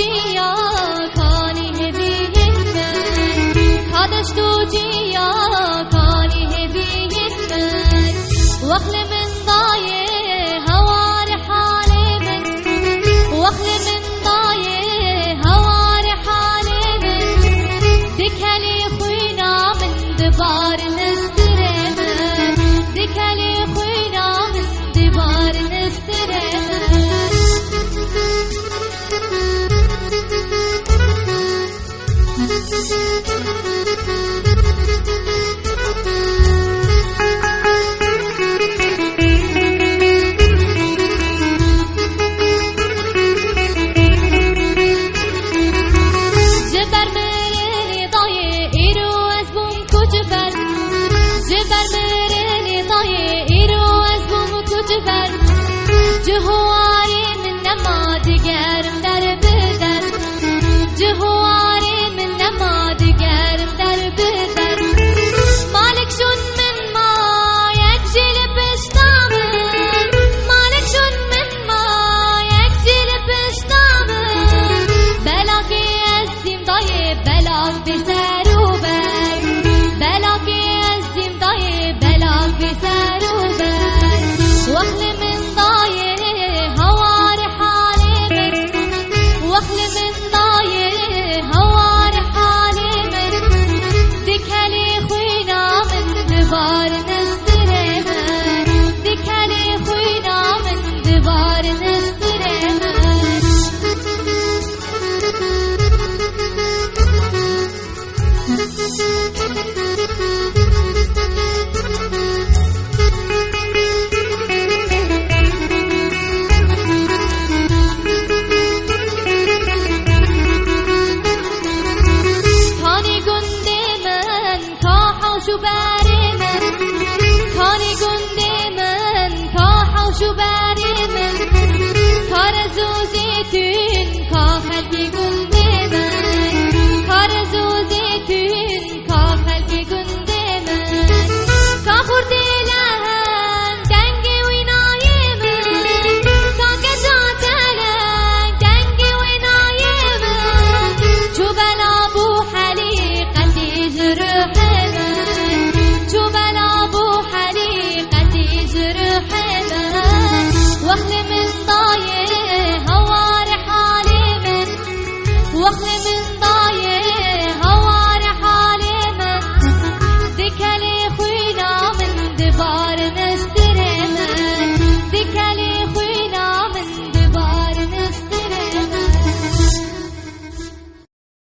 جيا كاني هبيهن خدشت جيا كاني هبيهن واخل من ضايه هوار حالي من واخل من ضايه هوار حالي من دكالي خوينا من دبار نسترم دكالي خوينا من دبار نسترم جبر مرني ضايه إيرو أزبوم كجبر جبر مرني ضايه إيرو أزبوم كجبر جهواري من نما دقرم در بدر جهواري من نما دقرم در بدر مالك شن من ما يكجل بشتامن مالك شن من ما يكجل بشتامن بلاكي أزديم ضايه بلاك بسروبر بلاكي أزديم ضايه بلاك بسروبر واخل من ضايه هوار حالي من واخل من ضايه هوار حالي من دكالي خوينا من دبار نسترم دكالي خوينا من دبار نسترم كاني قندي من كاحة وشباري من كاني قندي من كاحة وشباري من كارزو زيتون كاخلقي قندي من كارزو زيتون كاخلقي قندي من كاخردي لهن دنقي ويناي من كاكجات لهن دنقي ويناي من جبل أبو حليقتي جرح من جبل أبو حليقتي جرح من واخل من ضايه هوار حالي من واخل من ضايه